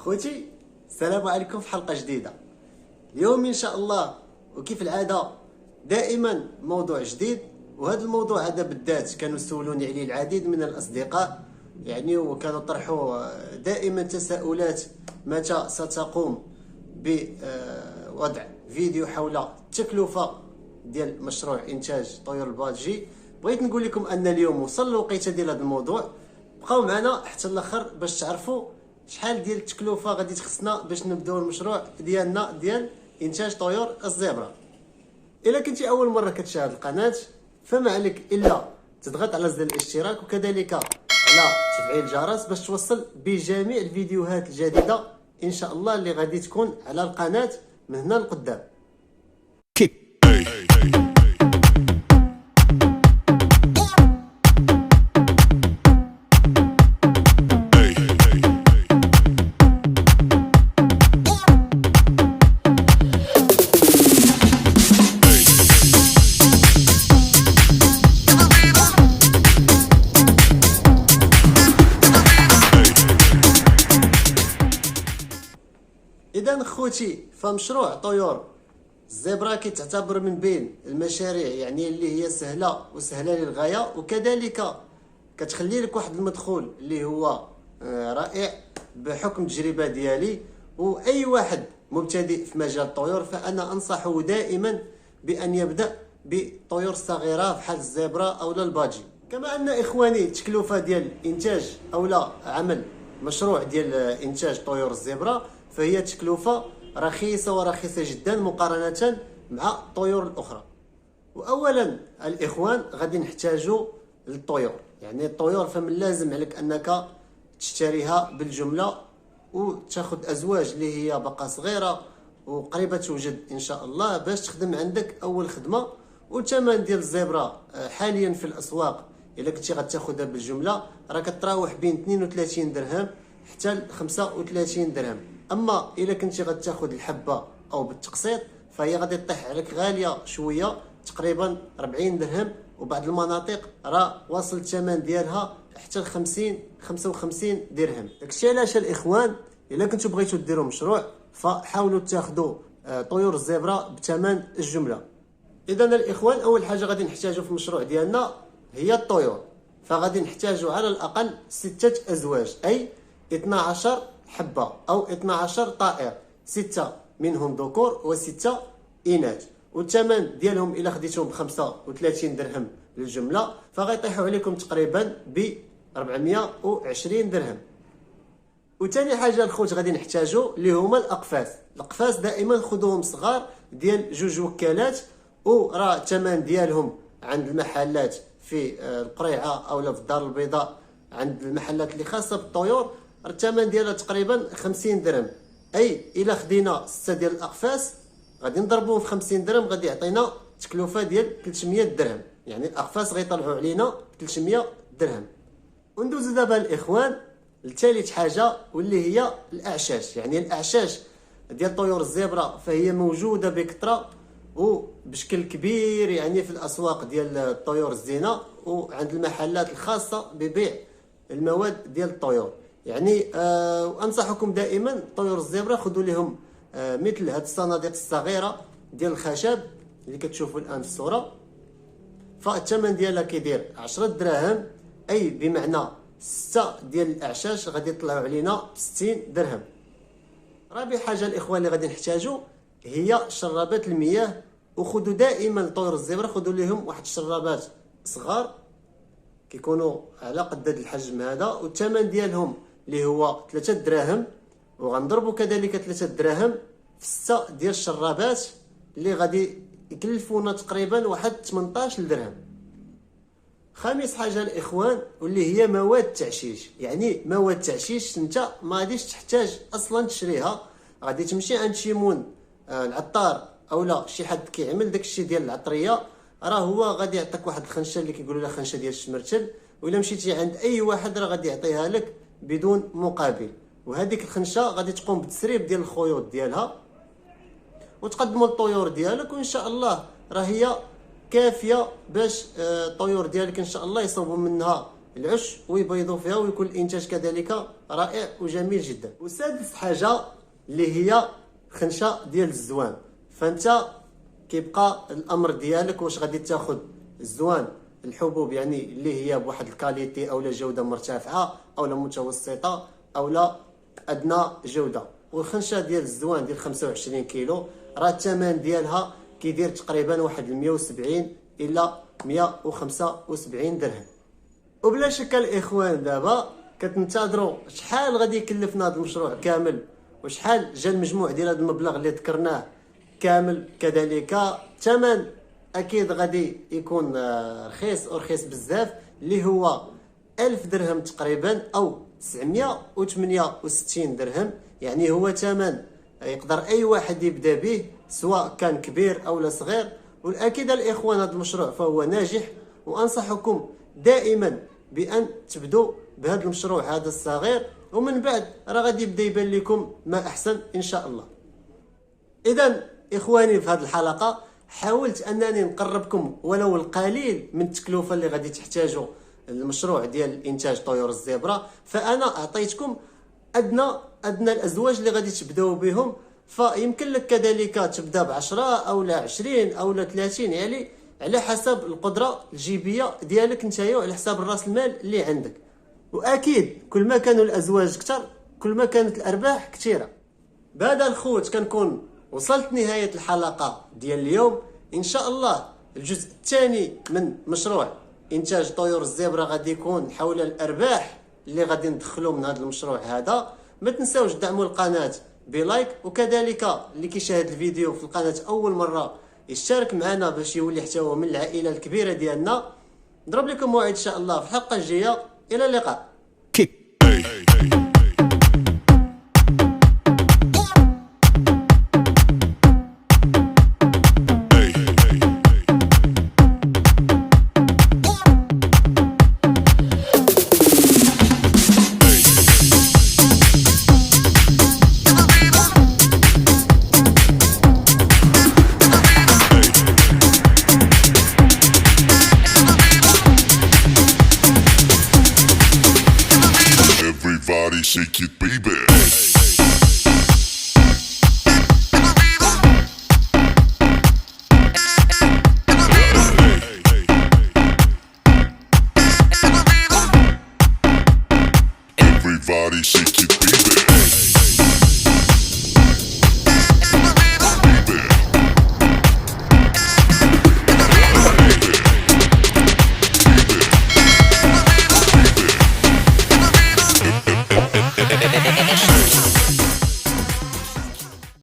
خوتي، السلام عليكم في حلقة جديدة. اليوم ان شاء الله وكيف العادة دائما موضوع جديد، وهذا الموضوع هذا بالذات كانوا يسولوني عليه العديد من الاصدقاء، وكانوا طرحوا دائما تساؤلات متى ستقوم بوضع فيديو حول التكلفة ديال مشروع انتاج طيور البادجي. بغيت نقول لكم ان اليوم وصل الوقيته ديال هذا الموضوع. بقاو معنا حتى الاخر باش تعرفوا شحال ديال التكلفه غادي تخصنا باش نبداو المشروع ديالنا ديال انتاج طيور الزبرة. الا كنتي اول مره كتشاهد القناه فما عليك الا تضغط على زر الاشتراك وكذلك على تفعيل الجرس باش توصل بجميع الفيديوهات الجديده ان شاء الله اللي غادي تكون على القناه من هنا لقدام. إذا خوتي، فمشروع طيور الزبرة كيتعتبر من بين المشاريع اللي هي سهلة للغاية، وكذلك كتخلي لك واحد المدخول اللي هو رائع بحكم التجربة ديالي. وأي واحد مبتدئ في مجال الطيور فأنا أنصحه دائما بأن يبدأ بطيور صغيرة بحال الزبرة أو البادجي. كما أن إخواني التكلفة ديال إنتاج أو عمل مشروع ديال إنتاج طيور الزبرة فهي تكلفة رخيصة ورخيصة جدا مقارنة مع الطيور الأخرى. وأولا الإخوان غادي نحتاجوا للطيور، الطيور فمن لازم عليك أنك تشتريها بالجملة وتاخذ أزواج اللي هي باقا صغيرة وقريبة توجد إن شاء الله باش تخدم عندك أول خدمة. والثمن ديال الزبرة حاليا في الأسواق إلا كنتي غتاخذها بالجملة راه كتراوح بين 32 درهم حتى ل 35 درهم. اما الا كنتي غتاخذ الحبه او بالتقسيط فهي غادي طيح عليك غاليه شويه، تقريبا 40 درهم، وبعض المناطق راه واصل الثمن ديالها حتى ل 55 درهم. داكشي علاش الاخوان الا كنتو بغيتو ديروا مشروع فحاولوا تاخذوا طيور الزبرة بثمن الجمله. اذا الاخوان اول حاجه غادي نحتاجو في المشروع ديالنا هي الطيور، فغادي نحتاجو على الاقل 6 ازواج، اي 12 حبة أو 12 طائر، 6 منهم ذكور و6 إناث. والثمن ديالهم إلا خديتهم ب 35 درهم للجملة فغيطيحوا عليكم تقريبا ب 420 درهم. وثاني حاجة الخوت غادي نحتاجو اللي هما الأقفاص دائما خذوهم صغار ديال 2 وكالات، وراه الثمن ديالهم عند المحلات في القريعة أو في الدار البيضاء عند المحلات اللي خاصة بالطيور الثمن ديالها تقريبا 50 درهم. اي الا خدينا 6 ديال الاقفاص غادي نضربوهم في 50 درهم غادي يعطينا تكلفه ديال 300 درهم، الاقفاص غيطلعوا علينا 300 درهم. وندوزو دابا الاخوان لثالث حاجه واللي هي الاعشاش. الاعشاش ديال طيور الزبرة فهي موجوده بكثره وبشكل كبير في الاسواق ديال الطيور الزينه وعند المحلات الخاصه ببيع المواد ديال الطيور. وانصحكم دائما طيور الزبرة خذوا لهم مثل هاد الصناديق الصغيره ديال الخشب اللي كتشوفوا الان في الصوره، فالثمن ديالها كيدير 10 دراهم، اي بمعنى 6 ديال الاعشاش غادي يطلعوا علينا 60 درهم. رابع حاجه الاخوان اللي غادي نحتاجو هي شرابات المياه، وخذوا دائما طيور الزبرة خذوا لهم واحد الشرابات صغار كيكونوا على قد الحجم هذا، والثمن ديالهم اللي هو 3 دراهم، وغنضربوا كذلك 3 دراهم في 6 ديال الشرابات اللي غادي يكلفونا تقريبا واحد 18 درهم. خامس حاجه الاخوان واللي هي مواد التعشيش. مواد التعشيش انت ما غاديش تحتاج اصلا تشريها، غادي تمشي عند شي مون العطار او لا شي حد كيعمل داكشي ديال العطريه، راه هو غادي يعطيك واحد الخنشه اللي كيقولوا لها خنشه ديال الشمرتل، ولا مشيتي عند اي واحد راه غادي يعطيها لك بدون مقابل. وهذيك الخنشه غادي تقوم بالتسريب ديال الخيوط ديالها وتقدموا الطيور ديالك، وان شاء الله راه هي كافيه باش الطيور ديالك ان شاء الله يصوبوا منها العش ويبيضوا فيها ويكون الانتاج كذلك رائع وجميل جدا. وسادس حاجه اللي هي خنشه ديال الزوان. فانت كيبقى الامر ديالك واش غادي تاخذ الزوان الحبوب يعني اللي هي بواحد الكاليتي او جوده مرتفعه او متوسطه او ادنى جوده. والخنشه ديال الزوان ديال 25 كيلو راه الثمن ديالها كيدير تقريبا واحد 170 الى 175 درهم. وبلا شك الاخوان دابا كتنتظروا شحال غادي يكلفنا هذا المشروع كامل وشحال جا المجموع ديال هذا المبلغ اللي ذكرناه كامل. كذلك الثمن اكيد غادي يكون رخيص ورخيص بزاف اللي هو 1000 درهم تقريبا او 968 درهم. يعني هو ثمن يقدر اي واحد يبدا به سواء كان كبير او لا صغير. والاكيد الاخوان هذا المشروع فهو ناجح وانصحكم دائما بان تبدوا بهذا المشروع هذا الصغير ومن بعد راه غادي يبدا يبان لكم ما احسن ان شاء الله. اذا اخواني في هذه الحلقه حاولت انني نقربكم ولو القليل من التكلفه اللي غادي تحتاجوا المشروع ديال انتاج طيور الزبرة. فانا اعطيتكم ادنى الازواج اللي غادي تبداو بهم. فيمكن لك كذلك تبدا ب10 او 20 او 30 يعني على حسب القدره الجيبيه ديالك نتايا وعلى حساب راس المال اللي عندك. واكيد كل ما كانوا الازواج كثر كل ما كانت الارباح كثيره. بهذا الخوت كنكون وصلت نهايه الحلقه ديال اليوم. ان شاء الله الجزء الثاني من مشروع انتاج طيور الزبرة غادي يكون حول الارباح اللي غادي ندخلوا من هذا المشروع هذا. ما تنساوش دعموا القناه بلايك وكذلك اللي كيشاهد الفيديو في القناه اول مره يشترك معنا باش يولي حتى هو من العائله الكبيره ديالنا. نضرب لكم موعد ان شاء الله في الحلقه الجايه. الى اللقاء. Everybody shake it, baby. Everybody shake it, baby. Baby.